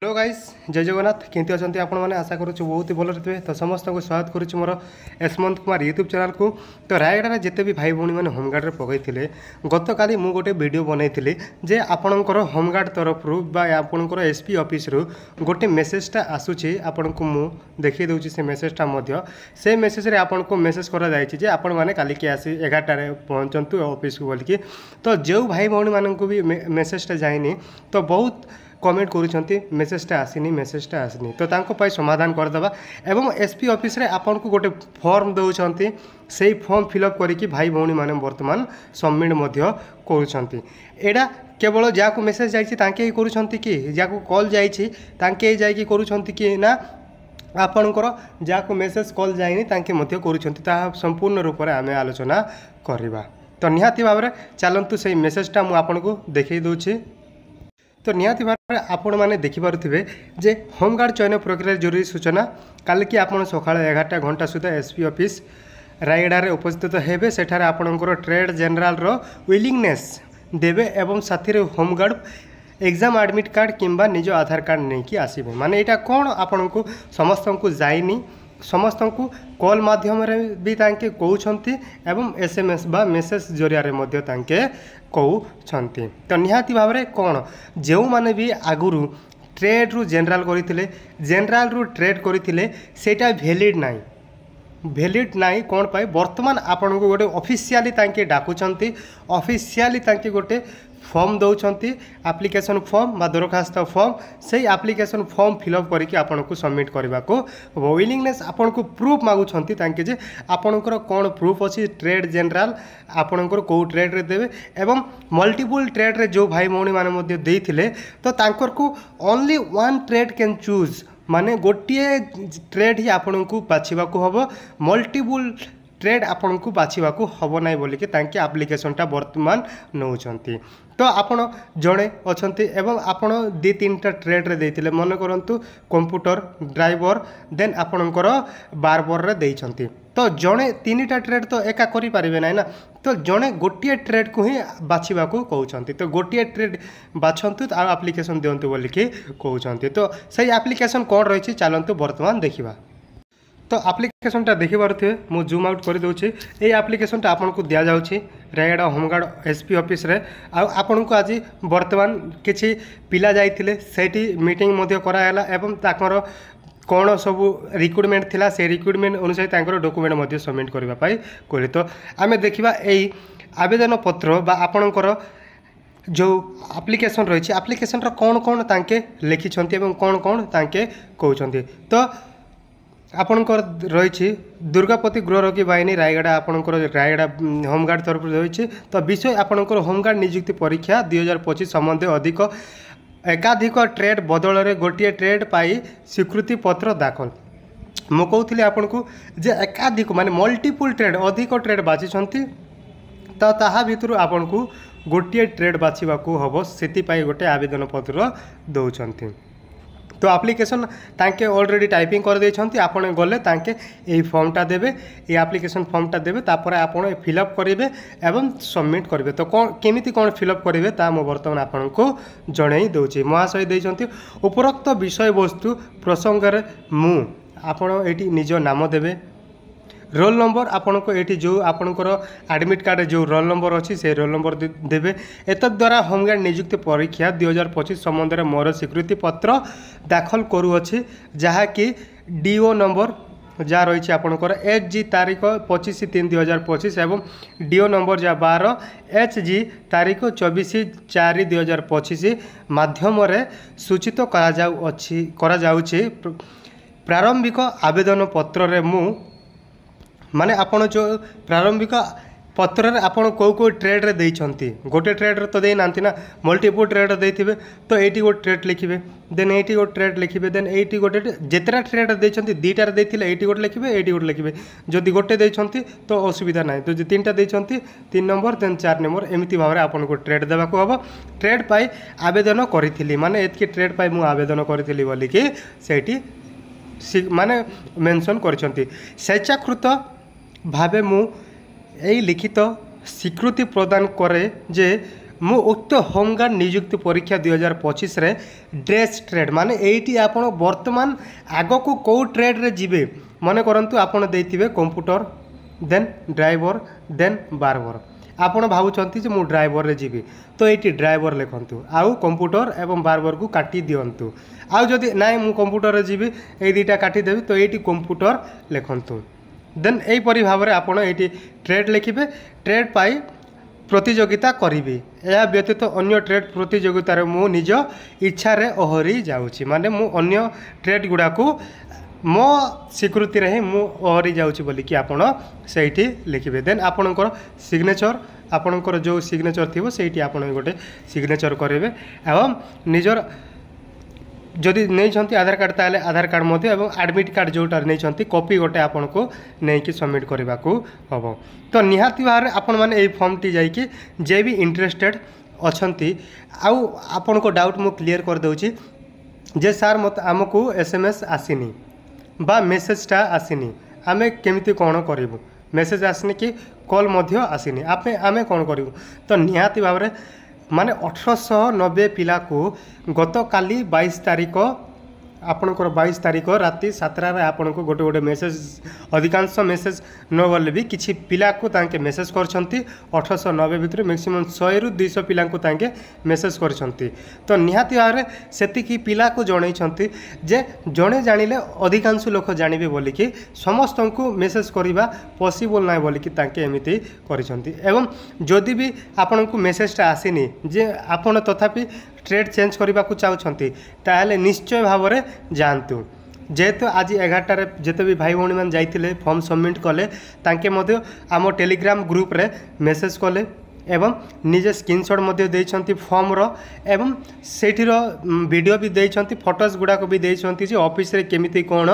Hello guys जय जगन्नाथ केमती अच्छा आपण मैंने आशा करूँ बहुत ही भल थे। तो समस्त को स्वागत करुच्ची मोर यशवंत कुमार यूट्यूब चैनल को। तो रायगड़ा जिते भी भाई भौणी मैंने होमगार्ड पकई गत काली मु गोटे वीडियो बनई जे आपणकर होमगार्ड तरफ आपणकर एसपी ऑफिस रु गोटे मेसेजटा आसूची आपण को मु देखी दूची से मेसेजटा से मेसेज रे आपण को मेसेज करा जायछि जे आपण माने काली के आसी 11 पहुंचंतु ऑफिस को बोलिकी। तो जो भाई भौणी मानन को भी मेसेजटा जाइनी तो बहुत कमेंट करूछंती मेसेजटा आसीनी तो तांको पाई समाधान करदेबा। एवं एसपी ऑफिस रे आपन को गोटे फॉर्म दउछंती सेही फॉर्म फिलअप करिकी भाई भौणी माने वर्तमान सबमिट मध्य करूछंती। एडा केवल जाको मेसेज जाइछि तांके ही करूछंती कि जाको कॉल जाइछि तांके ही जाइकी करूछंती कि ना आपणकर जाको मेसेज कॉल जाइनी तांके मध्य करूछंती ता संपूर्ण रूप रे आमे आलोचना करिबा। तो निहाती भाबरे चलंतु सेही मेसेजटा मु आपनको देखै दोछि। तो निहाती भाव आपण मैंने देखिपे जे होमगार्ड चयन प्रक्रिया जरूरी सूचना काल कि आप सका 11 घंटा सुधा एसपी ऑफिस रायगड़ा उपस्थित हेबे। सेठारे आपणकर ट्रेड जनरल रो विलिंगनेस देवे एवं साथी होमगार्ड एग्जाम एडमिट कार्ड किंबा निज आधार कार्ड नहीं कि आसबे। माने यहाँ कौन आपण को समस्त को जाइनी समस्त को कॉल माध्यम भी तांके कहउछंती एवं एसएमएस बा मेसेज जरिया कहउछंती। तो निहाती भाव में कौन जो माने भी आगुरु ट्रेड रु जनरल करथिले जनरल रु ट्रेड करथिले सेटा वैलिड नाई कौन पाई वर्तमान आपण को गोटे ऑफिशियली तांके डाकुचंती ऑफिशियली तांके गोटे फॉर्म दौरान एप्लिकेशन फॉर्म बा दरखास्त फॉर्म से एप्लिकेशन फॉर्म फिलअप करके आपन को सबमिट करने को विलिंगनेस आपन को प्रूफ मागुछंती तांके जे आपनकर कौन प्रूफ अच्छी ट्रेड जनरल आपनकर को ट्रेड रे देवे एवं मल्टीपल ट्रेड रे जो भाई भौणी माने मध्ये देइथिले तो तांकर को only one trade can choose माने गोटे ट्रेड ही आपन को बाछिबा को हबो मल्टीपल ट्रेड आपन को बाछिबा को हबो नै बोलिके तांके एप्लिकेशनटा वर्तमान नौचंती। तो आपण जड़े अच्छे एवं आपण 2-3टा ट्रेड रे देइतिले मन करंतु कंप्यूटर ड्राइवर देन आपणकर बारबर रे देइछंती। तो जड़े 3टा ट्रेड तो एका करि पारिबे नै ना तो जड़े गोटे ट्रेड को ही बाछिबा को कहउछंती। तो गोटे ट्रेड बाछंतु आ एप्लिकेशन दियंतु बोलिके कहउछंती। तो सही एप्लिकेशन कोन रहिछि चलंतु वर्तमान देखिबा। तो एप्लिकेशनटा देखि पारुथिबे मु जूम आउट कर दोछि। ए एप्लिकेशनटा आपन को दिया जाउछि रायगड़ा होमगार्ड एसपी ऑफिस रे आपन को आज वर्तमान किछि पिला जाइथिले सेठी मीटिंग मध्ये करायला एवं ताकर कौन सब रिक्रुटमेंट थिला से रिक्रुटमेंट अनुसार ताकर डॉक्यूमेंट मध्ये सबमिट करबा पाई कहले। तो आमे देखिबा एई आवेदन पत्र बा आपनकर जो एप्लिकेशन रही एप्लिकेशन रो कौन कौन तांके लिखिछंती एवं कौन कौन तांके कहउछंती। तो आपणकर रही दुर्गापति गृहरक्षी बाहिनी रायगड़ा आपणकर रायगड़ा होमगार्ड तरफ रही। तो विषय आपणकर होमगार्ड नियुक्ति परीक्षा 2025 संबंधी अधिक एकाधिक ट्रेड बदल रे गोटे ट्रेड पाई स्वीकृति पत्र दाखल। मु कहूली आपन को जे एकाधिक माने मल्टीपल ट्रेड अधिक ट्रेड बाछिछंती तो ताहा भितरु आपन को गोटे ट्रेड बाछिबा को हबो सेति पाई गोटे आवेदन पत्र दउछंती। तो एप्लिकेशन तांके ऑलरेडी टाइपिंग कर देछंती आपण गले तांके एई फॉर्मटा देबे ए एप्लिकेशन फॉर्मटा देबे तापर आपण फिलअप करिवे एवं सबमिट करिवे। तो कोन केमिति कोन फिलअप करिवे ता मो वर्तमान आपण को जणै दोछि। महाशय देछंती उपरोक्त विषय वस्तु प्रसंग रे मु आपण एटी निज नाम देबे रोल नंबर आपन को एटी जो आपनकर एडमिट कार्ड जो रोल नंबर अच्छी से रोल नंबर देवे। एतद द्वारा होमगार्ड नियुक्ति परीक्षा 2025 संबंध में मोर स्वीकृति पत्र दाखल करूँगी जहाँकि डीओ नंबर जहाँ रही आपनकर HG तारीख 25/3/2025 एवं डीओ नंबर जहाँ 12 HG तारीख 24/4/2025 माध्यम सूचित करा जाउछि। प्रारंभिक आवेदन पत्र रे मु माने आपण जो प्रारंभिक पत्र रे आपण को ट्रेड रे देइछंती गोटे ट्रेड रे तो देई नांती ना मल्टीपल ट्रेड रे देइथिबे। तो एटी गोटे ट्रेड लिखिबे देन एटी गोटे ट्रेड लिखिबे देन एटी गोटे जेतरा ट्रेड रे देइछंती 2टा रे देइथिले एटी गोटे लिखिबे एटी गोटे लिखिबे। जदि गोटे देइछंती तो असुविधा नाही तो जे 3टा देइछंती 3 नंबर देन 4 नंबर एमिति भाबरे आपण को ट्रेड देबा को हबो। ट्रेड पाई आवेदन करिथिली माने एतकी ट्रेड पाई मु आवेदन करिथिली बोली कि सेठी माने मेंशन करछंती। स्वेच्छाकृत भावे मु यही लिखित स्वीकृति प्रदान करे जे मु उक्त होमगार्ड नियुक्ति परीक्षा 2025 रे ड्रेस ट्रेड माने एटी आपण वर्तमान आग को कौ ट्रेड रे जिबे मने करंतु आपण देइथिबे computer then driver then barber आपण भावुचंती जे मु ड्राइवर रे जीवी तो एटी ड्राइवर लिखंतु आउ कंप्यूटर एवं बार्बर को काटी दियंतु आउ जदि नाइ मु कंप्यूटर रे जीवी ए दुटा काटी देबी तो एटी कंप्यूटर लिखंतु देन एई परि भाव रे आपण एटी ट्रेड लिखिबे ट्रेड पाई प्रतियोगिता करिबी या व्यतीत अन्य ट्रेड प्रतियोगिता रे मु निज इच्छा रे ओहरी जाउची माने मु अन्य ट्रेड गुडा को मो स्वीकृति रे मु ओहरी जाउची बोली कि आपण सेठी लिखिबे देन आपणकर सिग्नेचर आपणकर जो सिग्नेचर थिबो सेठी आपण गोटे सिग्नेचर करेबे एवं निजर जदि नहीं आधार कार्ड ताले आधार कार्ड मध्य एवं एडमिट कार्ड जोटा नहीं कॉपी गोटे आपन को नहीं सबमिट करने को हम तो निहाती भाव आपण मैंने यही फॉर्म टी जाकि जे भी इंटरेस्टेड अच्छी आउ आपण को डाउट मु क्लियर कर दूची जे सार मत आमको एसएमएस आसीनी बा मेसेजटा आसीनी आमे केमिति कौन करूँ मेसेज आसनी कि कॉल मध्य आसीनी आपे आमे कौन करूँ तो निहाती भाव में माने 1890 पिला को गत काली 22 तारिख आपणकर 22 तारिख राति 7 आपण को गोटे गोटे मेसेज अधिकांश मेसेज न गले भी किछि पिला को तांके मेसेज करछंती 1890 भितर मैक्सिमम 100 रु 200 पिला को तांके मेसेज करछंती तो निहाती भाव सेति की पिला को जणैछंती जे जणे जानिले अधिकांश लोक जानिबे बोली कि समस्त को मेसेज करिबा पॉसिबल नाय बोली कि तांके एमिति करिछंती एवं जदि भी आपण को मेसेजटा आसीनी जे आपण तथापि ट्रेड चेंज करने को चाहते ताहले निश्चय भाव में जातु जेहेतु आज 11टार जिते भी भाई भाई मैंने जाइए फॉर्म सबमिट कले तांके मध्य आम टेलीग्राम ग्रुप रे मेसेज कले एवं निजे स्क्रीनशॉट मध्य देइछंती फॉर्म रो एवं सेठीर वीडियो भी देइछंती फोटोज गुड़ाक भी देइछंती जे ऑफिस रे केमिति कोन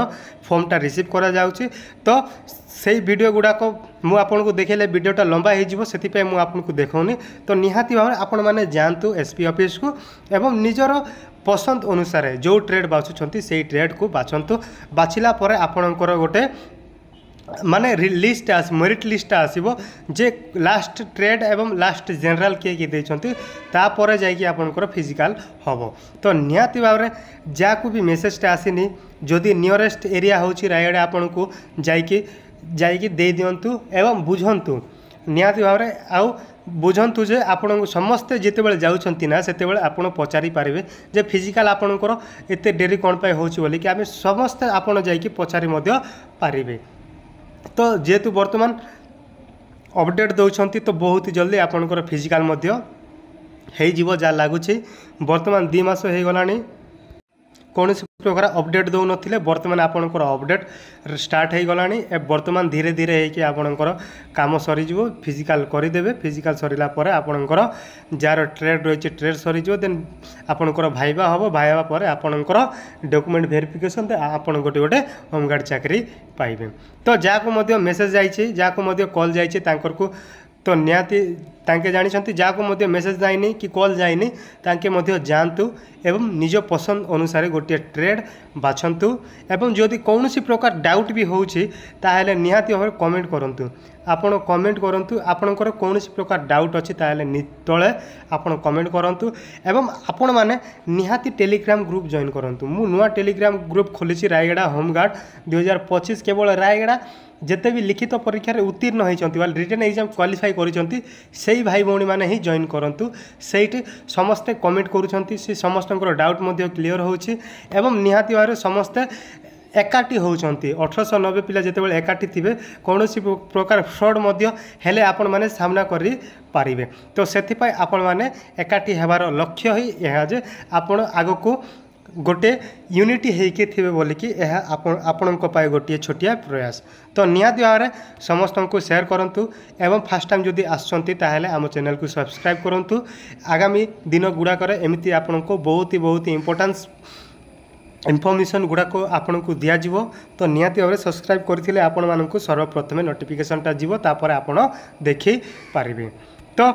फॉर्मटा रिसीव करा जाउची तो सेई वीडियो गुड़ाक मु आपन को देखेले वीडियोटा लंबा हो जिवो सेति पे मु आपन को देखौनी तो निहाती भाव आपण माने जानतु एसपी ऑफिस को एवं निजर पसंद अनुसार जो ट्रेड बाछुछंती सेई ट्रेड को बाछंतु बाछिला परे आपणकर गोटे माने लिस्ट मेरिट लिस्ट आसीबो जे लास्ट ट्रेड एवं लास्ट जनरल किए देइछंती तापर जाइए आपनकर फिजिकल हबो तो निहाती भाव में जाकू भी मेसेजटा आसीनी जदि नियरेस्ट एरिया होची रायगड़ा आपन को जाइए दे दियंतु एवं बुझंतु निहाती भाव में आउ बुझंतु जे आपण समस्ते जितेबाला जाउछंती ना सेतेबाला आपण पचारि पारिबे जे फिजिकल आपणकर एते डेरी कोन पाए होची बोली कि आमे समस्ते आपण जाइए पचारि मध्य पारिबे तो जेहेतु वर्तमान अपडेट दौरान तो बहुत ही जल्दी आपणकर फिजिकल मध्य हो जीवो जा लगुच वर्तमान 2 मास हो गलानी कौन प्रकार अपडेट दौ नथिले वर्तमान आपणकर अपडेट स्टार्ट हो गलानी वर्तमान धीरे धीरे होकि आपणकर काम सरीजिवो फिजिकल करदेवे फिजिकल सरीला परे आपणकर जार ट्रेड रही ट्रेड सरीजिवो देन आपणकर भाइबा हम भाइबा परे आपणकर डॉक्यूमेंट वेरिफिकेशन आपन गोटे गोटे होमगार्ड चाकरी पाइबे तो जाको मध्य मेसेज जाइए जाको मध्य कॉल जाइए तांकर को तो निहाती तांके जानिछंती जाको मध्य मेसेज जाइनी कि कॉल जाइनी तांके मध्य जानतु एवं निज पसंद अनुसार गोटे ट्रेड बाछंतु एवं जदि कौनसी प्रकार डाउट भी होउछि ताहेले निहाती भाव कमेंट करंतु आपण कमेंट करंतु आपणकर कौनसी प्रकार डाउट अछि ताहेले तळे आपण कमेंट करंतु एवं आपण माने निहाती टेलीग्राम ग्रुप जॉइन करंतु मु नुआ टेलीग्राम ग्रुप खोलिछि रायगड़ा होमगार्ड 2025 केवल रायगड़ा जिते भी लिखित परीक्षा रे उत्तीर्ण होइछंती वाल रिटन एग्जाम क्वालिफाई करिछंती सेही भाई भौणी माने ही जॉइन करंतु सेठी समस्ते कमेंट करूछंती से समस्तଙ୍କର डाउट मध्य क्लियर होउछि एवं निहाती भाव समस्ते एकाठी होउछंती 1890 पिला जेतेबेले एकाठी थिबे कोनोसी प्रकार फ्रॉड मध्य हेले आपण माने सामना करि पारिबे तो सेथि पय आपण माने एकाठी हेबार लक्ष्य ही यह जे आपण आगो को गोटे यूनिटी होके थे बोल कि आपण गोटे छोटिया प्रयास तो निहाती भाव में समस्त को शेयर करूँ एवं फास्ट टाइम जदि आसुँच आम चैनल को सब्सक्राइब करूँ आगामी दिन गुड़ाक एमती आपण को बहुत ही इम्पोर्टान्स इनफर्मेशन गुड़ाक आपन को दिज्व तो निहाती भाव में सब्सक्राइब करते आपण मानक सर्वप्रथमे नोटिफिकेशनटा जीव तापर आपण देखि पारिबे तो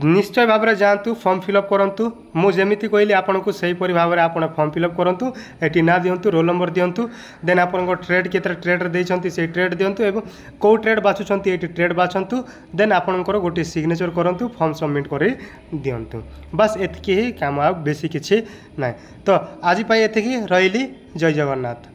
निश्चय भाव में जातु फॉर्म फिलअप करूँ मुझे कहली आपन को सहीपरी भाव में आप फॉर्म फिलअप करूँ ये ना दिंतु रोल नंबर दिंतु देन आपन ट्रेड केते ट्रेड देते से ट्रेड दिंतु और कौ ट्रेड बाछुंट ये ट्रेड बाछंतु देन आपंकर गोटे सिग्नेचर करूँ फॉर्म सबमिट कर दिंतु बस एतिकी ही काम आ बेसी किसी ना तो आज एतिकी रही जय जगन्नाथ।